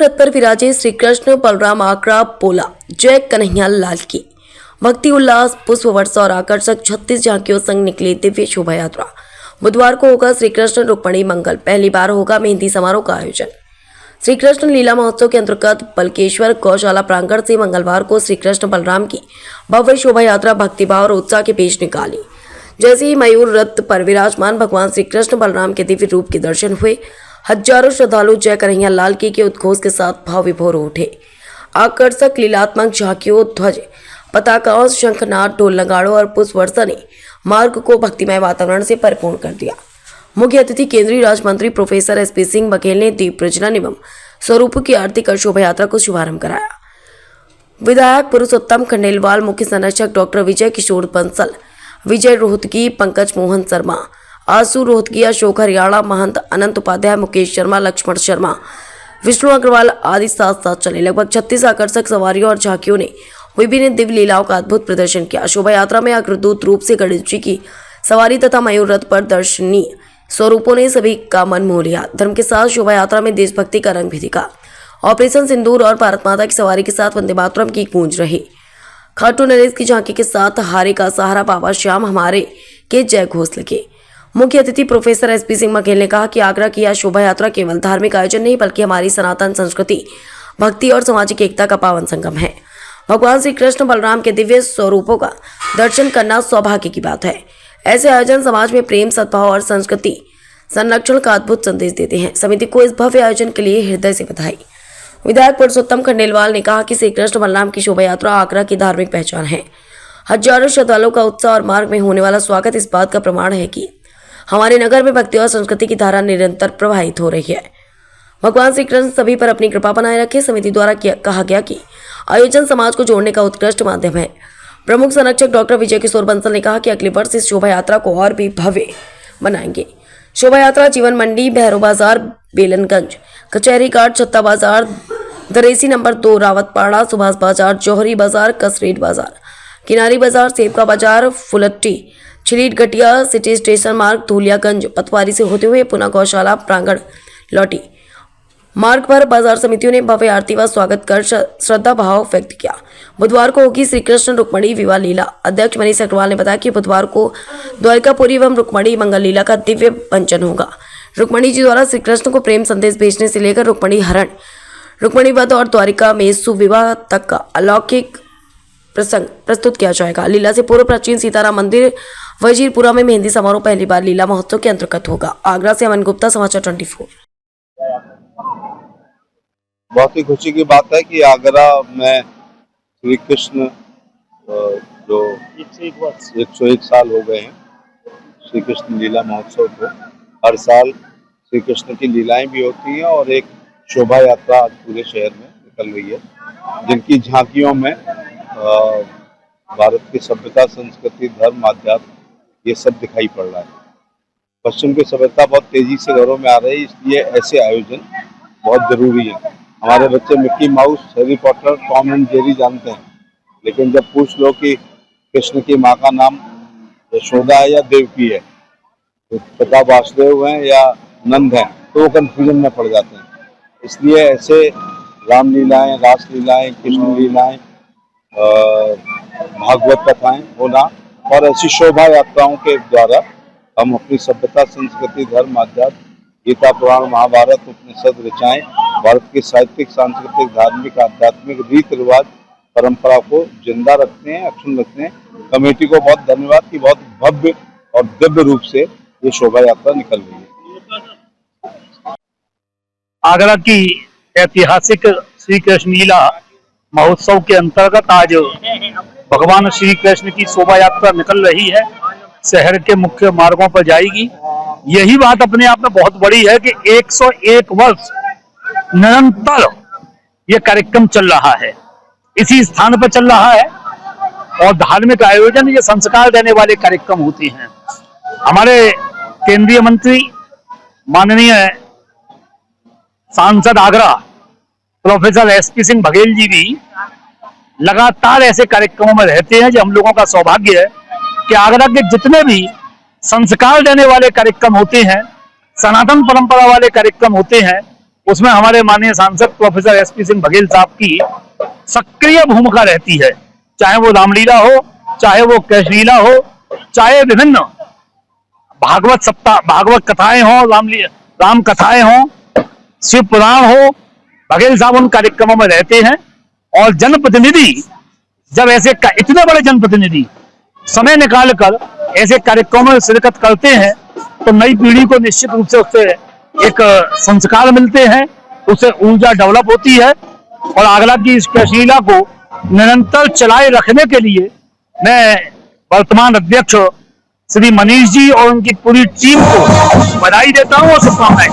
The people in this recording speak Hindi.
रथ पर विराजे श्री कृष्ण बलराम आगरा बोला जय कन्हैया लाल की। भक्ति उल्लास पुष्प वर्षा और आकर्षक 36 झांकियों संग निकली दिव्य शोभा यात्रा। बुधवार को होगा श्री कृष्ण रुक्मणी मंगल। पहली बार होगा मेहंदी समारोह का आयोजन। श्री कृष्ण लीला महोत्सव के अंतर्गत बलकेश्वर गौशाला प्रांगण से मंगलवार को श्री कृष्ण बलराम की भव्य शोभा यात्रा भक्तिभाव और उत्साह के बीच निकाली। जैसे ही मयूर रथ पर विराजमान भगवान श्री कृष्ण बलराम के दिव्य रूप के दर्शन हुए, हजारों श्रद्धालु जय कन्हैया लाल की के उद्घोष के साथ भाव विभोर उठे। आकर्षक लीलात्मक झांकियों, ध्वज पताकाओं, शंखनाद, ढोल नगाड़ों और पुष्प वर्षा ने मार्ग को भक्तिमय वातावरण से परिपूर्ण कर दिया। मुख्य अतिथि केंद्रीय राज्य मंत्री प्रोफेसर एसपी सिंह बघेल ने दीप प्रज्वलन एवं स्वरूपों की आरती कर शोभा यात्रा को शुभारंभ कराया। विधायक पुरुषोत्तम खंडेलवाल, मुख्य संरक्षक डॉक्टर विजय किशोर बंसल, विजय रोहतगी, पंकज मोहन शर्मा, आसू रोहतगी, अशोक हरियाणा, महंत अनंत उपाध्याय, मुकेश शर्मा, लक्ष्मण शर्मा, विष्णु अग्रवाल आदि साथ साथ चले। लगभग 36 आकर्षक सवारियों और झांकियों ने विभिन्न दिव्य लीलाओं का अद्भुत प्रदर्शन किया। शोभा यात्रा में अग्रदूत रूप से गणेश जी की सवारी तथा मयूर रथ पर दर्शनीय स्वरूपों ने सभी का मन मोह लिया। धर्म के साथ शोभा यात्रा में देशभक्ति का रंग भी दिखा। ऑपरेशन सिंदूर और भारत माता की सवारी के साथ वंदे मातरम की गूंज रही। खाटू नरेश की झांकी के साथ हारे का सहारा बाबा श्याम हमारे के जय घोष लगे। मुख्य अतिथि प्रोफेसर एसपी सिंह बघेल ने कहा कि आगरा की यह शोभा यात्रा केवल धार्मिक आयोजन नहीं बल्कि हमारी सनातन संस्कृति, भक्ति और सामाजिक एकता का पावन संगम है। भगवान श्री कृष्ण बलराम के दिव्य स्वरूपों का दर्शन करना सौभाग्य की बात है। ऐसे आयोजन समाज में प्रेम, सद्भाव और संस्कृति संरक्षण का अद्भुत संदेश देते हैं। समिति को इस भव्य आयोजन के लिए हृदय से बधाई। विधायक पुरुषोत्तम खंडेलवाल ने कहा कि श्री कृष्ण बलराम की शोभा यात्रा आगरा की धार्मिक पहचान है। हजारों श्रद्धालुओं का उत्साह और मार्ग में होने वाला स्वागत इस बात का प्रमाण है कि हमारे नगर में भक्ति और संस्कृति की धारा निरंतर प्रवाहित हो रही है। भगवान श्री कृष्ण सभी पर अपनी कृपा बनाए रखे। समिति द्वारा कहा गया कि आयोजन समाज को जोड़ने का उत्कृष्ट माध्यम है। प्रमुख संरक्षक डॉक्टर विजय किशोर बंसल ने कहा कि अगले वर्ष इस शोभा यात्रा को और भी भव्य बनाएंगे। शोभा यात्रा जीवन मंडी, भैरव बाजार, बेलनगंज, कचहरी घाट, छत्ता बाजार, दरेसी नंबर 2, रावतपाड़ा, सुभाष बाजार, जौहरी बाजार, कसरेट बाजार, किनारी बाजार, सेबका बाजार, फुलट्टी, छिलीट घटिया, सिटी स्टेशन मार्ग, धूलियागंज, पतवारी से होते हुए पुनः गौशाला प्रांगण लौटी। मार्ग पर बाजार समितियों ने भव्य आरती व स्वागत कर श्रद्धा भाव व्यक्त किया। बुधवार को होगी श्री कृष्ण रुक्मणी विवाह लीला। अध्यक्ष मनीष अग्रवाल ने बताया कि बुधवार को द्वारिकापुरी एवं रुक्मणी मंगल लीला का दिव्य पंचन होगा। रुक्मणी जी द्वारा श्री कृष्ण को प्रेम संदेश भेजने से लेकर रुक्मणी हरण, रुक्मणी वध और द्वारिका में सुविवाह तक का अलौकिक प्रसंग प्रस्तुत किया जाएगा। लीला से पूर्व प्राचीन सीताराम मंदिर वजीरपुरा में मेहंदी समारोह पहली बार लीला महोत्सव के अंतर्गत होगा। आगरा से अमन गुप्ता, समाचार 24। बहुत ही खुशी की बात है कि आगरा में श्री कृष्ण जो 101 साल हो गए हैं श्री कृष्ण लीला महोत्सव को, हर साल श्री कृष्ण की लीलाएं भी होती हैं और एक शोभा यात्रा आज पूरे शहर में निकल रही है, जिनकी झांकियों में भारत की सभ्यता, संस्कृति, धर्म, आध्यात्म ये सब दिखाई पड़ रहा है। पश्चिम की सभ्यता बहुत तेजी से घरों में आ रही है, इसलिए ऐसे आयोजन बहुत जरूरी है। हमारे बच्चे Mickey mouse, Harry Potter, Tom and Jerry जानते हैं, लेकिन जब पूछ लो कि कृष्ण की माँ का नाम यशोदा है या देवकी है, तो पिता वासुदेव हैं या नंद हैं, तो वो कंफ्यूजन में पड़ जाते हैं। इसलिए ऐसे रामलीलाएं, रासलीलाएं, कृष्ण लीलाएं, भागवत कथाएं होना और ऐसी शोभा यात्राओं के द्वारा हम अपनी सभ्यता, संस्कृति, धर्म, आध्यात्म, गीता, पुराण, महाभारत, उपनिषद, ऋचाएं, भारत की साहित्यिक, सांस्कृतिक, धार्मिक, आध्यात्मिक रीति रिवाज, परंपरा को जिंदा रखते हैं, अक्षुण्ण रखते हैं। कमेटी को बहुत धन्यवाद कि बहुत भव्य और दिव्य रूप से ये शोभा यात्रा निकल रही है। आगरा की ऐतिहासिक श्री कृष्ण लीला महोत्सव के अंतर्गत आज भगवान श्री कृष्ण की शोभा यात्रा निकल रही है, शहर के मुख्य मार्गों पर जाएगी। यही बात अपने आप में बहुत बड़ी है कि 101 वर्ष निरंतर ये कार्यक्रम चल रहा है, इसी स्थान पर चल रहा है और धार्मिक आयोजन, ये संस्कार देने वाले कार्यक्रम होते हैं। हमारे केंद्रीय मंत्री माननीय सांसद आगरा प्रोफेसर एसपी सिंह बघेल जी भी लगातार ऐसे कार्यक्रमों में रहते हैं। जो हम लोगों का सौभाग्य है कि आगरा के जितने भी संस्कार देने वाले कार्यक्रम होते हैं, सनातन परंपरा वाले कार्यक्रम होते हैं, उसमें हमारे माननीय सांसद प्रोफेसर एसपी सिंह बघेल साहब की सक्रिय भूमिका रहती है, चाहे वो रामलीला हो, चाहे वो कृष्णलीला हो, चाहे विभिन्न भागवत सप्ताह, भागवत कथाएं हो, राम कथाएं हो, शिव पुराण हो, बघेल साहब उन कार्यक्रमों में रहते हैं। और जनप्रतिनिधि जब ऐसे इतने बड़े जनप्रतिनिधि समय निकाल कर ऐसे कार्यक्रमों में शिरकत करते हैं तो नई पीढ़ी को निश्चित रूप से उससे एक संस्कार मिलते हैं, उससे ऊर्जा डेवलप होती है। और आगरा की इस कृष्णलीला को निरंतर चलाए रखने के लिए मैं वर्तमान अध्यक्ष श्री मनीष जी और उनकी पूरी टीम को बधाई देता हूँ और शुभकामनाएं।